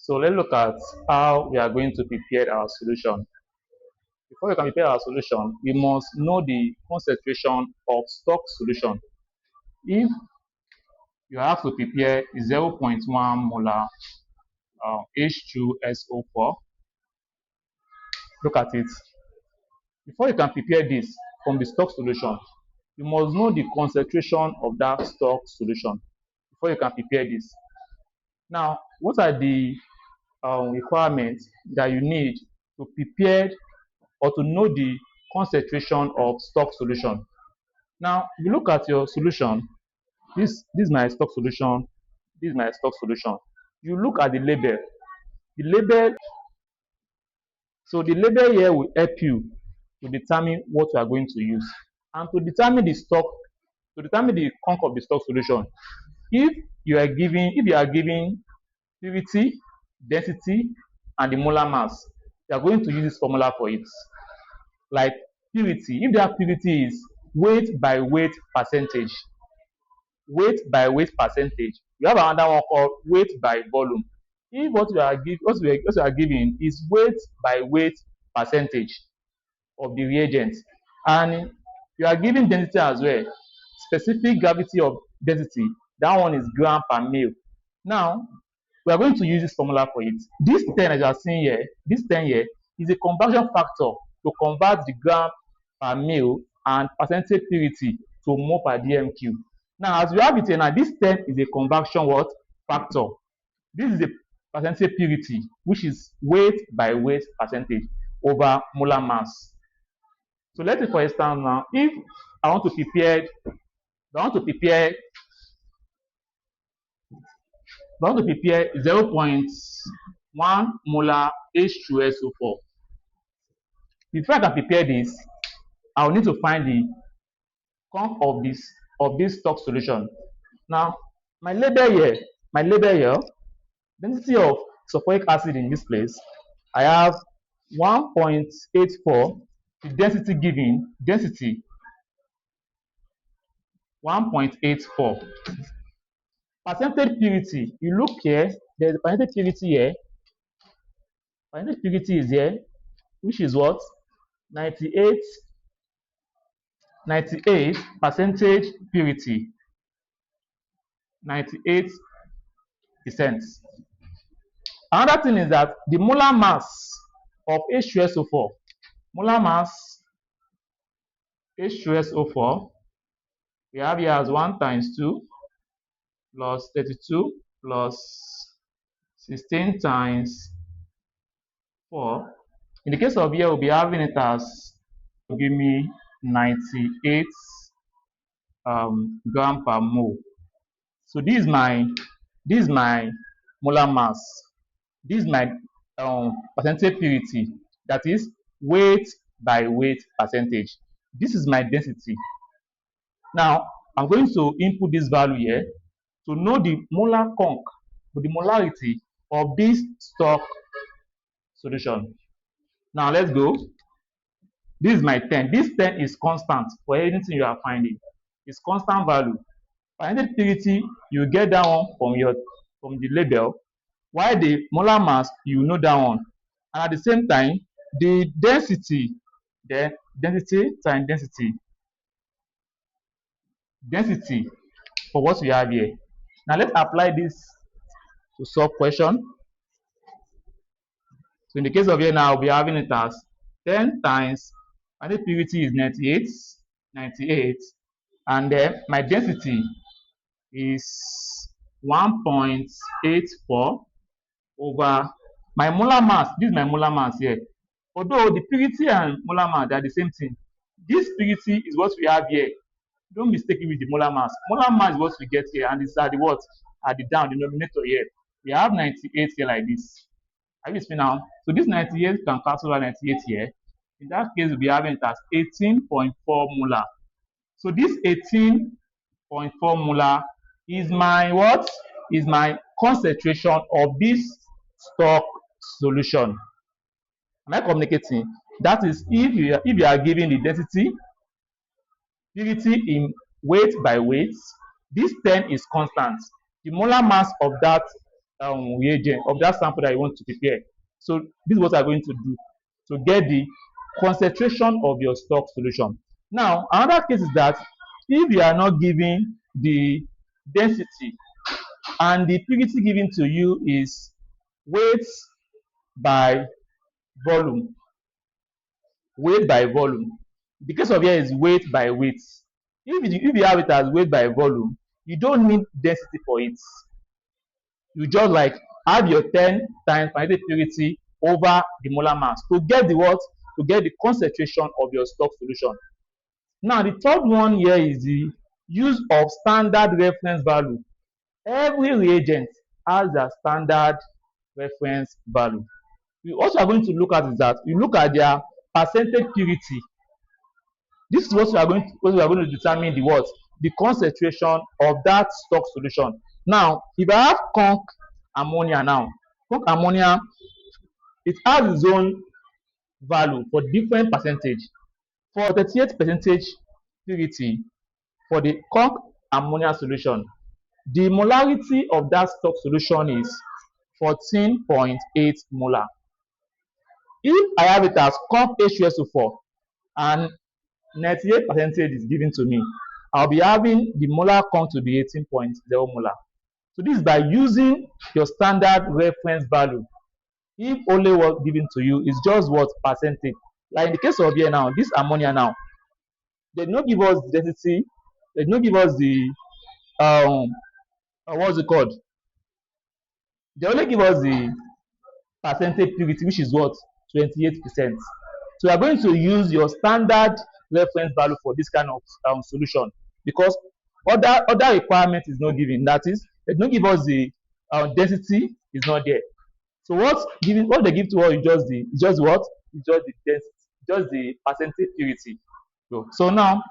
So let's look at how we are going to prepare our solution. Before we can prepare our solution, we must know the concentration of stock solution. If you have to prepare 0.1 molar H2SO4, look at it. Before you can prepare this from the stock solution, you must know the concentration of that stock solution before you can prepare this. Now, what are the requirements that you need to prepare or to know the concentration of stock solution? Now, if you look at your solution, this is my stock solution, this is my stock solution. You look at the label. The label, so the label here will help you to determine what you are going to use. And to determine the stock, to determine the conc of the stock solution, if you are giving purity, density, and the molar mass, you are going to use this formula for it. Like purity, if that purity is weight by weight percentage, weight by weight percentage, you have another one called weight by volume. If what you are giving is weight by weight percentage of the reagent, and you are giving density as well, specific gravity of density, that one is gram per mil. Now, we are going to use this formula for it. This 10 as you are seeing here, this 10 here is a conversion factor to convert the gram per mil and percentage purity to mole per dm3. Now, as we have it here now, this 10 is a conversion what? Factor. This is a percentage purity, which is weight by weight percentage over molar mass. So let's say, for instance, now, if I want to prepare 0.1 molar H2SO4. Before I can prepare this, I will need to find the conc of this stock solution. Now, my label here, density of sulfuric acid in this place, I have 1.84. The density given, 1.84. Percentage purity, you look here, there's a percentage purity here. Percentage purity is here, which is what? 98 percentage purity. 98%. Another thing is that the molar mass of H2SO4, molar mass H2SO4, we have here as 1 times 2 plus 32 plus 16 times 4. In the case of here, we'll be having it as, give me 98 gram per mole. So this is my molar mass. This is my percentage purity, that is weight by weight percentage. This is my density. Now, I'm going to input this value here to know the molar conc, the molarity of this stock solution. Now, let's go. This is my 10. This 10 is constant for anything you are finding. It's constant value. Percentage purity, you get that one from the label, while the molar mass, you know that one. And at the same time, the density, then density times density for what we have here. Now let's apply this to solve question. So in the case of here now, I'll be having it as 10 times, and the purity is 98, and then my density is 1.84 over my molar mass. This is my molar mass here. Although the purity and molar mass, they are the same thing. This purity is what we have here. Don't mistake it with the molar mass. Molar mass is what we get here, and it's at the what? At the denominator here. We have 98 here like this. Have you seen now? So this 98 can cancel out 98 here. In that case, we'll be having it as 18.4 molar. So this 18.4 molar is my what? Is my concentration of this stock solution. Am I communicating? That is, if you are giving the density, purity in weight by weight, this 10 is constant. The molar mass of that reagent, of that sample that you want to prepare. So this is what I'm going to do to get the concentration of your stock solution. Now, another case is that if you are not given the density and the purity given to you is weight by volume, weight by volume. The case of here is weight by weight. If you have it as weight by volume, you don't need density for it. You just like add your 10 times finite purity over the molar mass to get the what? To get the concentration of your stock solution. Now, the third one here is the use of standard reference value. Every reagent has a standard reference value. We also are going to look at is that you look at their percentage purity. This is what we are going to determine the what? The concentration of that stock solution. Now, if I have conc ammonia now, conc ammonia, it has its own value for different percentage. For 38 percentage purity for the conc ammonia solution, the molarity of that stock solution is 14.8 molar. If I have it as conc H2SO4 and 98 percentage is given to me, I'll be having the molar conc to be 18.0 molar. So this is by using your standard reference value. If only what given to you is just what percentage. Like in the case of here now, this ammonia now, they did not give us the density, they did not give us the what's it called? They only give us the percentage purity, which is what? 28%. So we are going to use your standard reference value for this kind of solution, because other requirement is not given. That is, they don't give us the density is not there. So what they give to us is just the density, just the percentage purity. So now,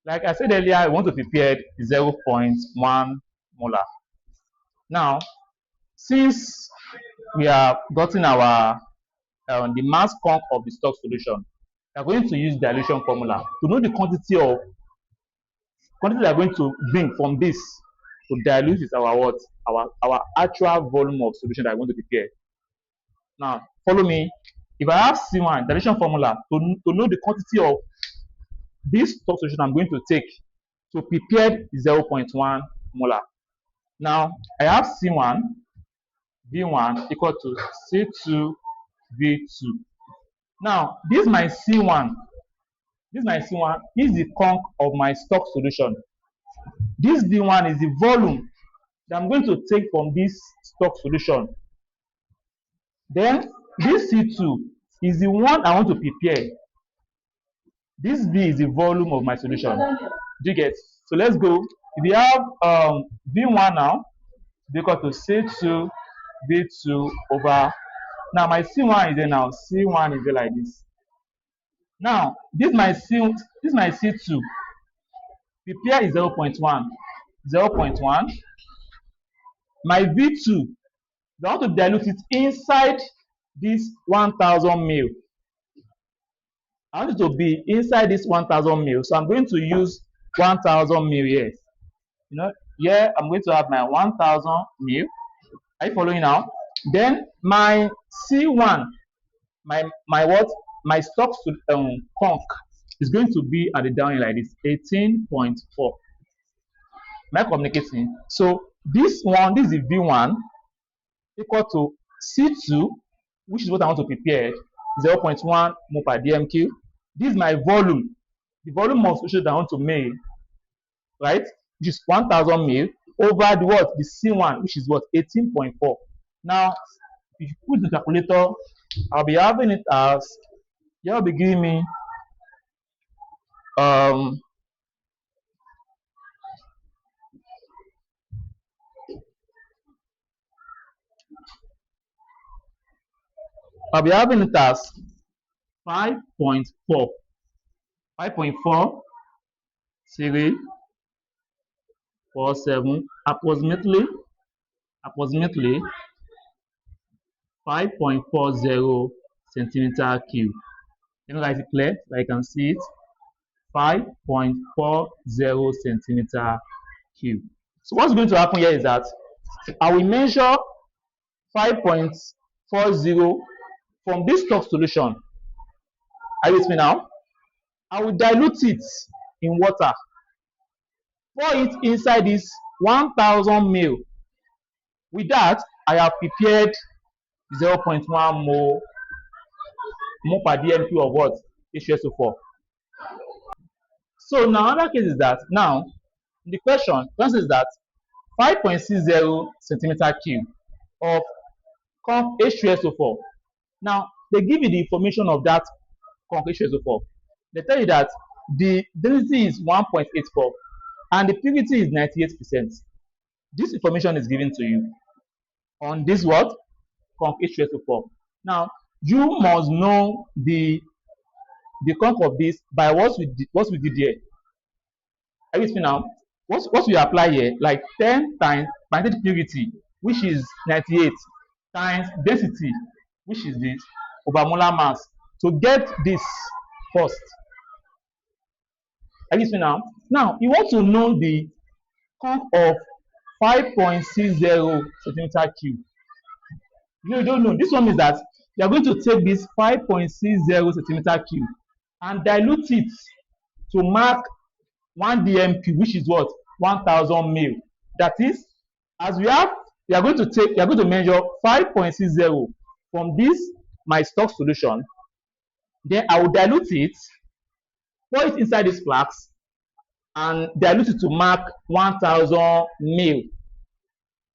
like I said earlier, I want to prepare 0.1 molar. Now, since we have gotten our the mass conc of the stock solution, we are going to use dilution formula to know the quantity we are going to bring from this to dilute is our actual volume of solution that I want to prepare. Now, follow me. If I have C1 dilution formula to know the quantity of this stock solution I'm going to take to prepare 0.1 molar. Now, I have C1 V1 equal to C2 V2. Now, this my C1. This my C1 is the conc of my stock solution. This V1 is the volume that I'm going to take from this stock solution. Then this C2 is the one I want to prepare. This V is the volume of my solution. Do you get? So let's go. If you have V1 now, it's equal to C2 V2 over. Now my C1 is there now. C1 is there like this. Now this my C2. Prepare is 0.1. 0.1. My V2, I want to dilute it inside this 1000 mil. I want it to be inside this 1000 mil. So I'm going to use 1000 mil here. You know, here I'm going to have my 1000 mil. Are you following now? Then my C1, my stock conc is going to be at the down end like this, 18.4. Am I communicating? So this is the V1 equal to C2, which is what I want to prepare, 0.1 mol per dmq. This is my volume, the volume of solution that I want to make, right? Which is 1000 mil over the what? The C1, which is what? 18.4. Now, if you put the calculator, I'll be having it as, you'll be giving me I'll be having it as 5.4 347 approximately 5.40 centimeter cube. You know, guys, it's clear, like I can see it. 5.40 centimeter cube. So what's going to happen here is that I will measure 5.40 from this stock solution. Are you with me now? I will dilute it in water. Pour it inside this 1000 ml. With that, I have prepared 0.1 mole per dmq of what? H2SO4. So now another case is that now the question is that 5.60 centimeter cube of conc H2SO4. Now they give you the information of that conc H2SO4. They tell you that the density is 1.84 and the purity is 98%. This information is given to you on this what? Conc H2SO4. Now you must know the conc of this by what we did here. Are you with me now? What we apply here, like 10 times percentage purity, which is 98, times density, which is this, over molar mass, to get this first. Are you with me now? Now, you want to know the conc of 5.60 centimeter cube. You don't know. This one is that you are going to take this 5.60 centimeter cube and dilute it to mark 1 dmq, which is what? 1000 ml. That is, as we are going to measure 5.60 from this my stock solution. Then I will dilute it, pour it inside this flask, and dilute it to mark 1000 ml.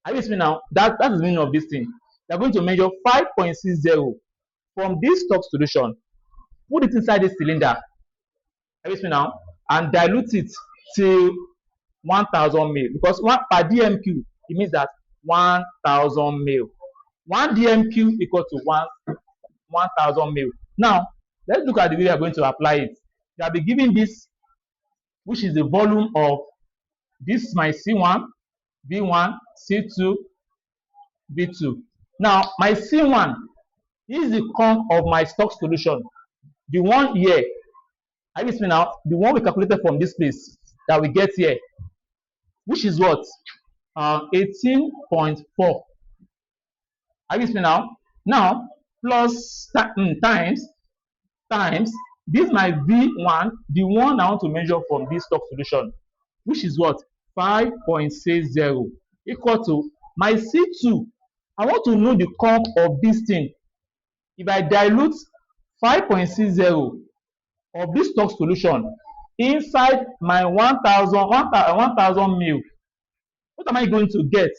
Are you with me now? That is the meaning of this thing. We are going to measure 5.60 from this stock solution, put it inside this cylinder. Are you with me now? And dilute it till 1000 ml, because 1 per dmq, it means that 1000 ml. 1 dmq equal to 1000 ml. Now let's look at the way we are going to apply it. We will be given this, which is the volume of this my C1, B1, C2, B2. Now my C1 is the conc of my stock solution, the one here. Are you with me now? The one we calculated from this place that we get here, which is what? 18.4. Are you with me now? Now plus times this my V1, the one I want to measure from this stock solution, which is what? 5.60 equal to my C2. I want to know the conc of this thing. If I dilute 5.60 of this stock solution inside my 1000 ml, what am I going to get?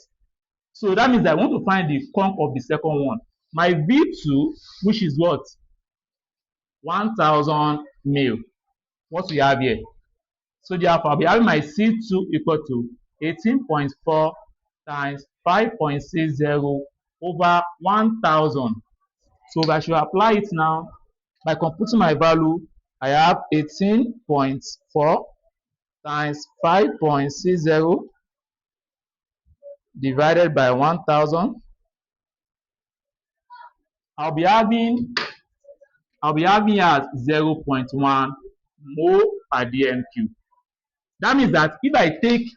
So that means I want to find the conc of the second one. My V2, which is what? 1000 ml. What we have here. So therefore, I'll be having my C2 equal to 18.4 times 5.60 over 1000. So if I should apply it now, by computing my value, I have 18.4 times 5.60 divided by 1000. I'll be having at 0.1 mole per dmq. That means that if I take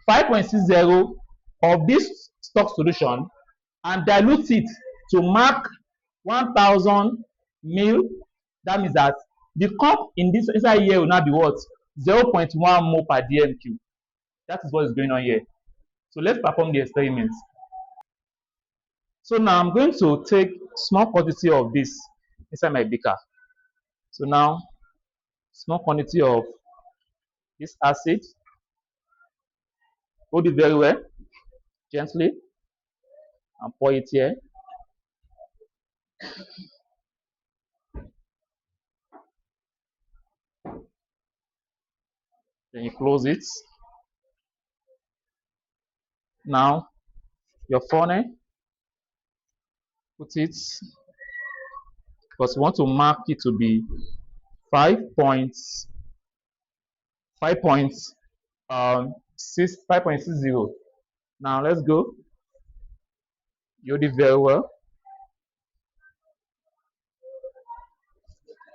5.60 of this stock solution and dilute it to mark 1000 ml, that means that the conc in this inside here will now be what? 0.1 mole per dmq. That is what is going on here. So let's perform the experiment. So now I'm going to take small quantity of this inside my beaker. So now small quantity of this acid. Hold it very well, gently, and pour it here. Then you close it. Now your funnel, put it, because we want to mark it to be 5.60. Now let's go. You hold it very well.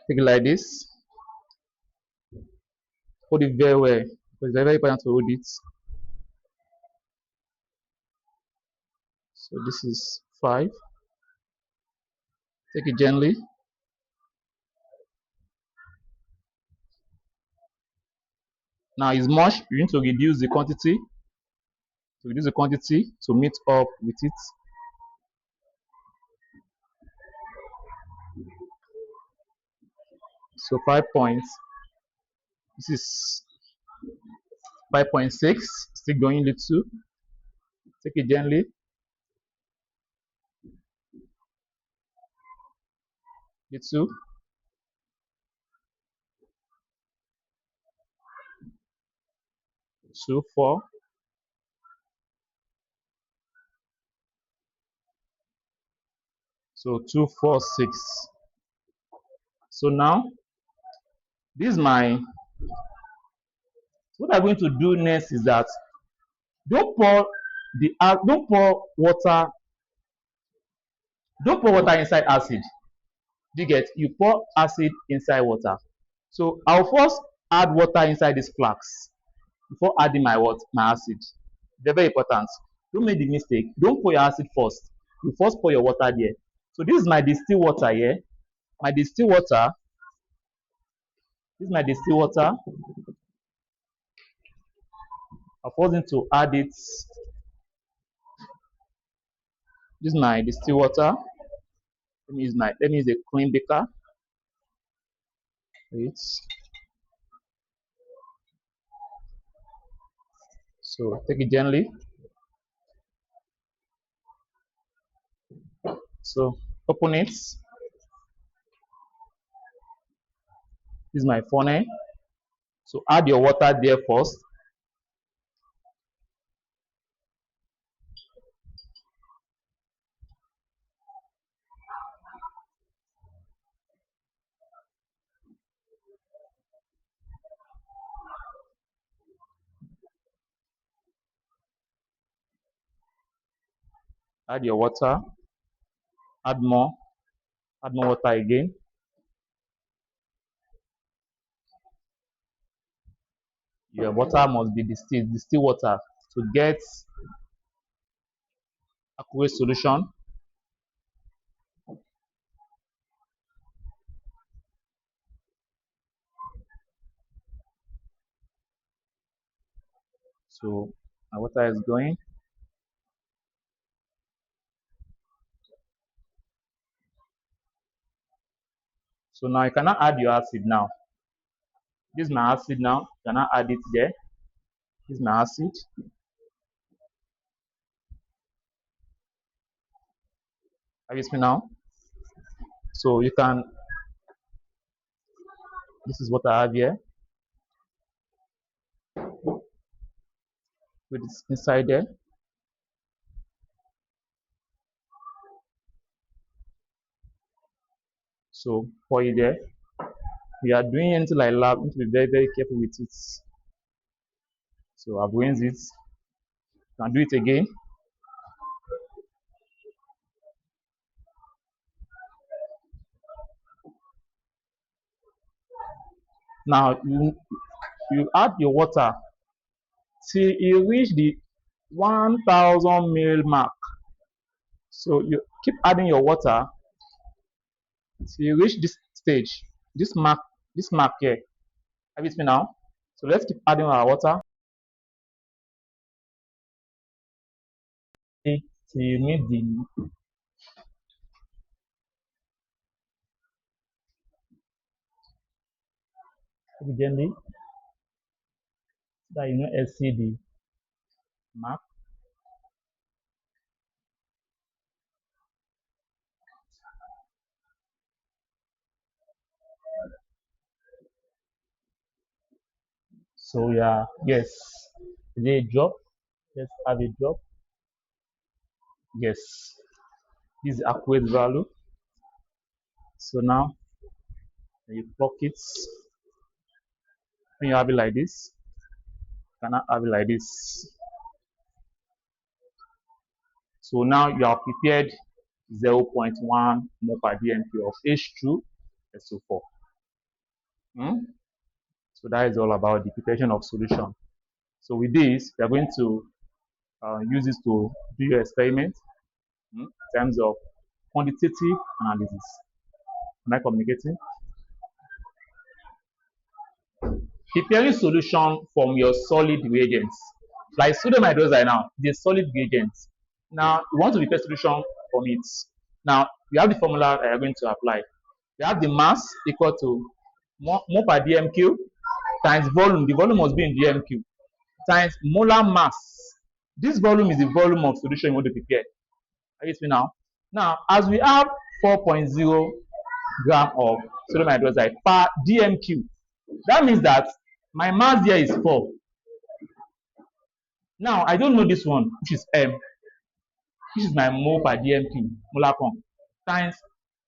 Take it like this. Hold it very well. It's very, very important to hold it. So this is 5. Take it gently. Now it's much. You need to reduce the quantity. To reduce the quantity to meet up with it. So 5 points. This is 5.6. Still going little. Take it gently. Little. Two, 4. So 2, 4, 6. So now this is my. What I'm going to do next is that don't pour water. Don't pour water inside acid. Do you get? You pour acid inside water. So I'll first add water inside this flask before adding my acid. They're very important. Don't make the mistake. Don't pour your acid first. You first pour your water there. So this is my distilled water here. My distilled water. This is my distilled water. I'm forcing to add it. This is my distilled water. Let me use a clean beaker. Wait. So take it gently. So open it. This is my funnel. So add your water there first. Add your water. Add more. Add more water again. Your water must be distilled water to get aqueous solution. So my water is going. So now you cannot add your acid now. This is my acid now. You cannot add it there. This is my acid. Have you seen now? So you can. This is what I have here. Put it inside there. So pour it there. We are doing anything like lab, you need to be very, very careful with it. So I've rinsed it. You can do it again. Now you add your water till you reach the 1000 ml mark. So you keep adding your water till you reach this stage, this mark here. Have you seen now? So let's keep adding our water till you meet the gently that you know exceed the mark. So yeah, yes. Is it a drop? Let's have a drop. Yes. This is accurate value. So now you pluck it. When you have it like this, you cannot have it like this. So now you are prepared 0.1 mole per dmp of H2SO4. So that is all about the preparation of solution. So with this, we are going to use this to do your experiment. in terms of quantitative analysis. Am I communicating? Preparing solution from your solid reagents. Like sodium hydroxide now, the solid reagents. Now, you want to prepare solution from it. Now, we have the formula that you are going to apply. We have the mass equal to mole per dmq times volume. The volume must be in dmq times molar mass. This volume is the volume of solution you want to prepare. Are you with me now? Now, as we have 4.0 gram of sodium hydroxide per dmq, that means that my mass here is 4. Now, I don't know this one, which is M. This is my mole per dmq, molar count, times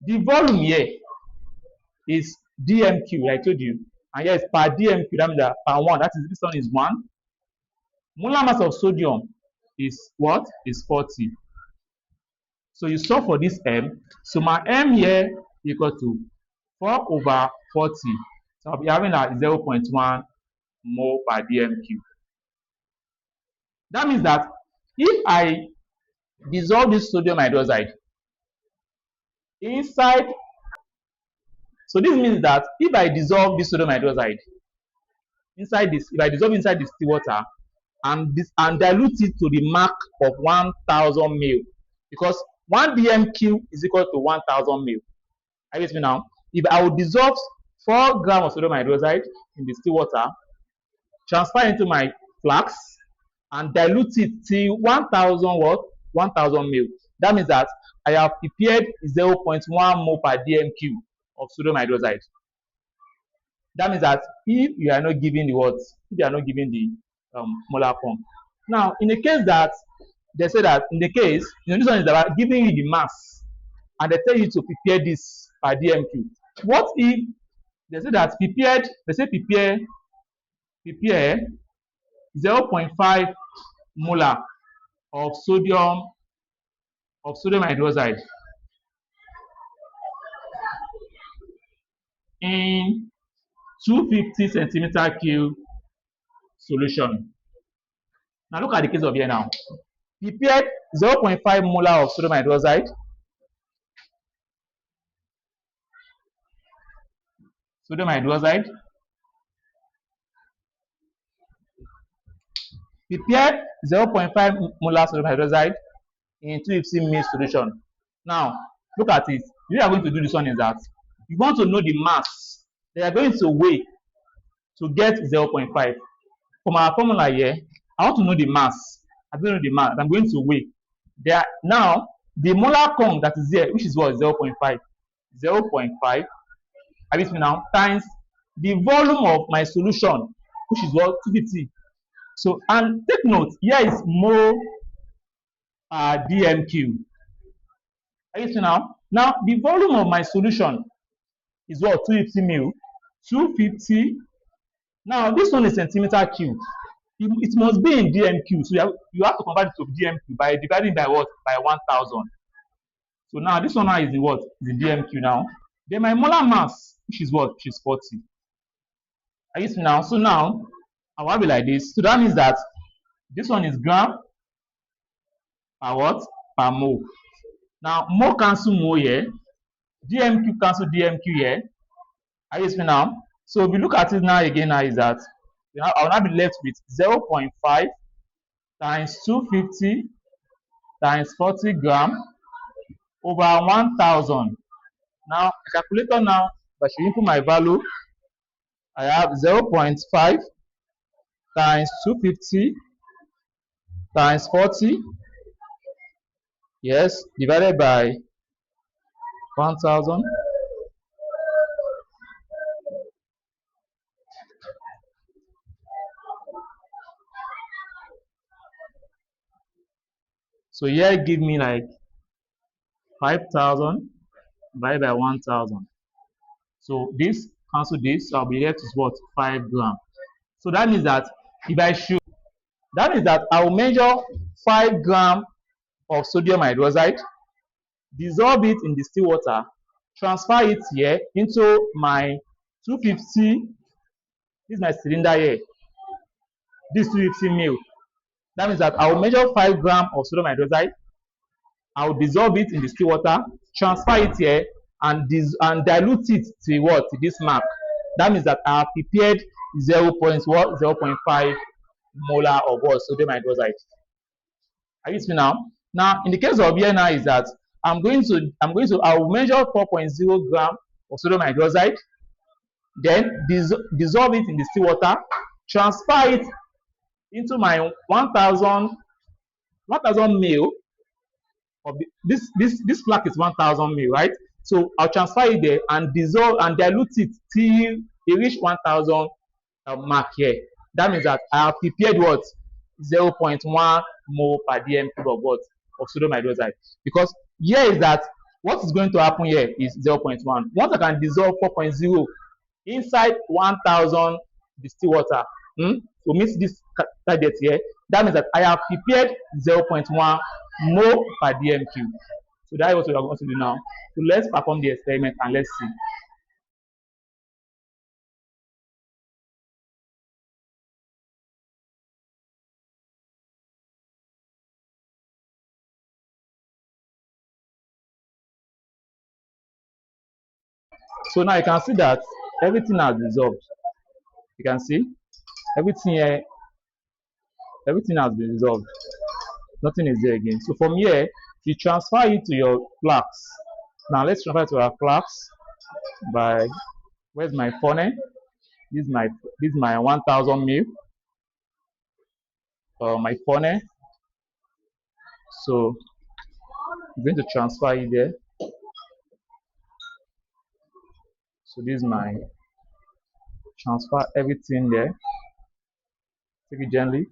the volume here is dmq, I told you. And here is per dmq, that means that per 1, that is, this one is 1. Molar mass of sodium is what? Is 40. So you solve for this M. So my M here equal to 4 over 40. So I'll be having a 0.1 mole per dmq. That means that if I dissolve this sodium hydroxide inside, so this means that if I dissolve this sodium hydroxide inside this, if I dissolve inside this water and dilute it to the mark of 1000 ml, because 1 dmq is equal to 1000 ml. Are you with me now? If I would dissolve 4 grams of sodium hydroxide in the still water, transfer into my flask, and dilute it till 1000 what? 1000 ml. That means that I have prepared 0.1 mole per dmq of sodium hydroxide. That means that if you are not giving the what? If you are not giving the molar form. Now, in the case that they say that in the case, this one is about giving you the mass, and they tell you to prepare this per dmq. What if they say that prepare 0.5 molar of sodium hydroxide in 250 centimeter cube solution. Now look at the case of here now. Prepare 0.5 molar of sodium hydroxide prepare 0.5 molar sodium hydroxide in 250 ml solution. Now, look at it. You are going to do this one is that you want to know the mass they are going to weigh to get 0.5. From our formula here, I want to know the mass. I don't know the mass. I'm going to weigh. There now, the molar count that is there, which is what? 0.5. 0.5. I mean now times the volume of my solution, which is what? 250. So, and take note, here is mole dmq. Are you see now? Now, the volume of my solution is what? 250 ml. 250. Now, this one is centimeter cube. It must be in dmq. So, you have to convert it to dmq by dividing by what? By 1000. So, now, this one now is the what? Is the dmq now. Then my molar mass, which is what? Which is 40. Are you see now? So, now, I will have it like this. So, that means that this one is gram per what? Per mole. Now, mole cancel mole here. dmq cancel dmq here. Are you see now? So, if you look at it now again, now is that I will now be left with 0.5 times 250 times 40 gram over 1000. Now, calculator now, if I should input my value, I have 0.5 times 250 times 40, yes, divided by 1000. So here give me like 5000 divided by 1000. So this cancel this, so I'll be left with what? 5 gram. So that means that if I should, that means that I will measure 5 gram of sodium hydroxide, dissolve it in distilled water, transfer it here into my 250. This is my cylinder here. This 250 ml. That means that I will measure 5 gram of sodium hydroxide I'll dissolve it in the still water, transfer it here, and dilute it to what? To this mark. That means that I have prepared 0.5 molar of what? Sodium hydroxide. Are you see now? Now, in the case of here now is that I will measure 4.0 gram of sodium hydroxide, then dissolve it in the still water, transfer it into my 1000 ml of this flask is 1000 ml, right? So I'll transfer it there and dissolve and dilute it till it reach 1000 mark here. That means that I have prepared what? 0.1 mole per dm cube of what? Of sodium hydroxide. Because here is that what is going to happen here is 0.1. Once I can dissolve 4.0 inside 1000 distilled water, to meet this target here, that means that I have prepared 0.1 mole per dm cube. So that is what we are going to do now. So let's perform the experiment and let's see. So now you can see that everything has dissolved. You can see everything here, everything has been dissolved. Nothing is there again. So from here, you transfer it to your flask. Now let's transfer it to our flask by, where's my funnel? This is my 1000 ml. My funnel. So I'm going to transfer it there. So this is my transfer everything there. Take it gently.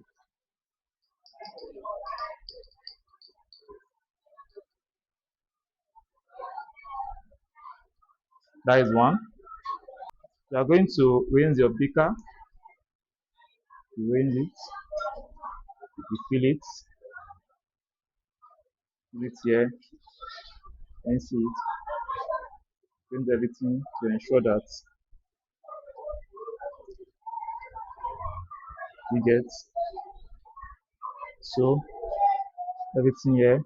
That is one. You are going to rinse your beaker. You rinse it. You fill it. Fill it here. Rinse it. Rinse everything to ensure that you get so everything here.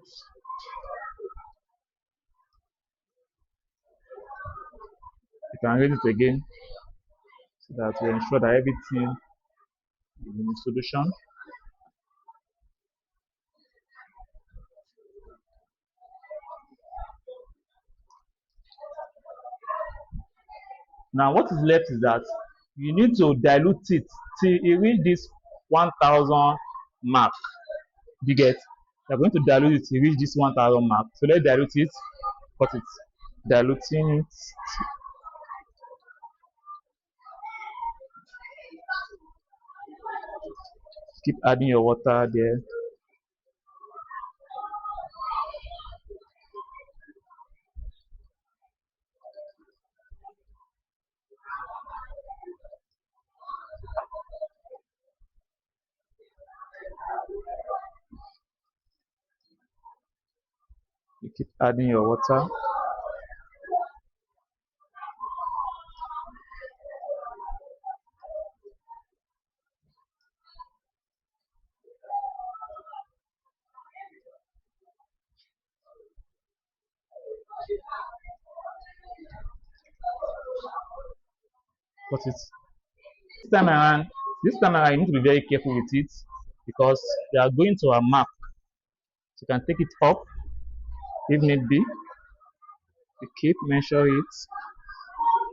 You can rinse it again so that we ensure that everything is in the solution. Now what is left is that you need to dilute it till it reach this 1000 mark. You get? You're going to dilute it to reach this 1000 mark. So let's dilute it. Cut it. Diluting it. Keep adding your water there. You keep adding your water. Cut it. This time around, you need to be very careful with it because they are going to a mark. So you can take it up if need be. You keep measure it.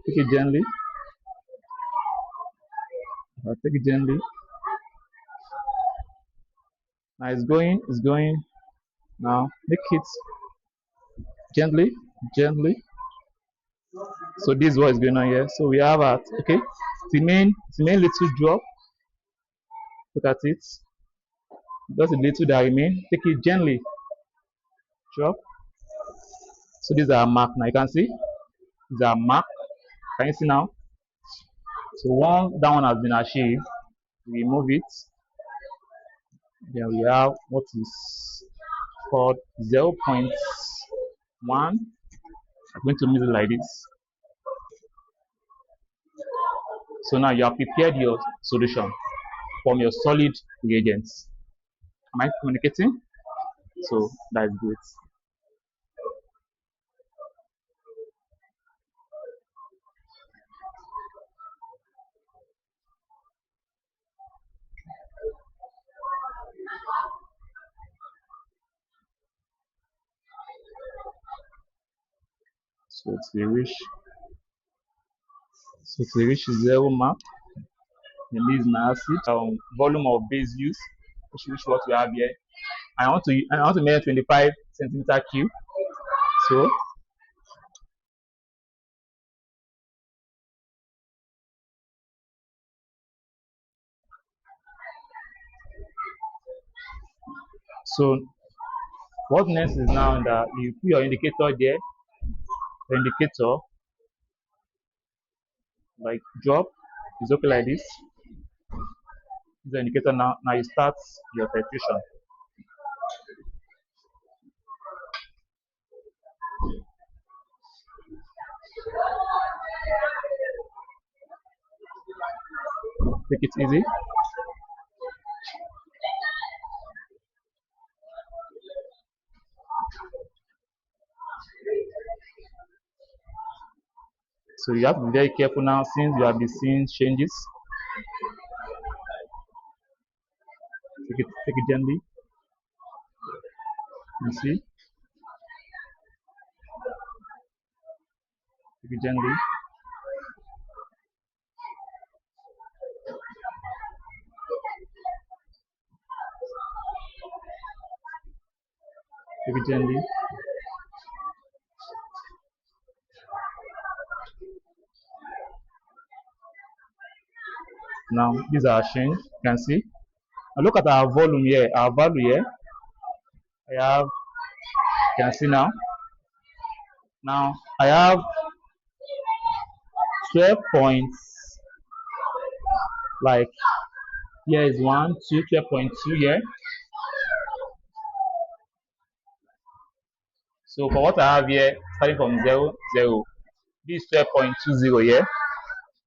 Take it gently. Take it gently. Now it's going. Now make it gently. So this is what is going on here. So we have at okay, remain little drop. Look at it. Just a little that remain. Take it gently. Drop. So these are mark now. You can see these are mark. Can you see now? So once that one has been achieved, we remove it. Then we have what is called 0.1. I'm going to mix it like this. So now you have prepared your solution from your solid reagents. Am I communicating? So that is great. So to reach zero mark, then this is my acid. Volume of base use, which is what we have here. I want to measure 25 centimeter cube. So what next is now that you put your indicator there, the indicator like drop is okay like this. This is the indicator now. Now you start your titration. Take it easy. So you have to be very careful now since you have been seeing changes. Take it gently. You see? Take it gently. Take it gently. Now these are change. You can see. Now look at our volume here, our value here. I have, you can see now. Now I have 12 points. Like here is 1, 2, 12.2 here. So for what I have here, starting from 0, 0, this 12.20 here.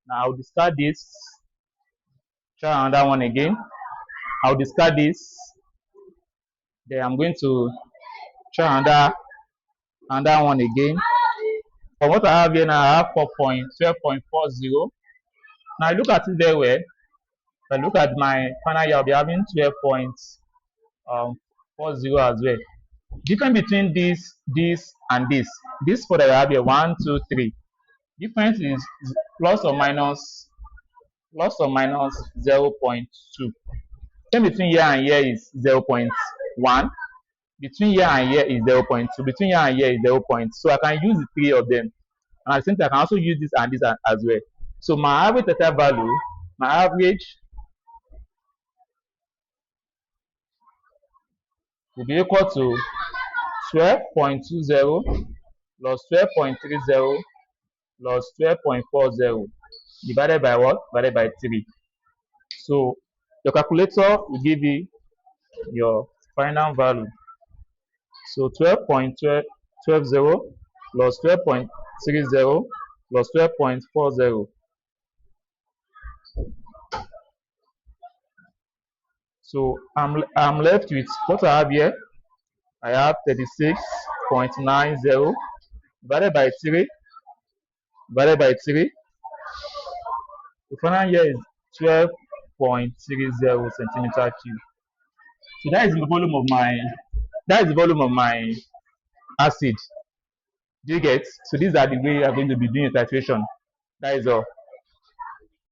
Now I'll discard this. Try another one again. I'll discard this. Then I'm going to try another one again. For what I have here now, I have 12.40. Now I look at it very well. If I look at my final year, I'll be having 12.40 as well. Difference between this and this. This for that I have here 1, 2, 3. Difference is plus or minus 0.2. Then between here and here is 0.1. Between here and here is 0.2. Between here and here is 0. So I can use the three of them. And at the same time, I can also use this and this as well. So my average theta value, my average will be equal to 12.20 plus 12.30 plus 12.40 divided by what? Divided by 3. So your calculator will give you your final value. So 12.12 plus 12.30 plus 12.40. So I'm left with what I have here. I have 36.90 divided by 3. The final here is 12.30 centimeter cube. So that is the volume of my acid. Do you get? So these are the way I'm going to be doing a titration. That is all.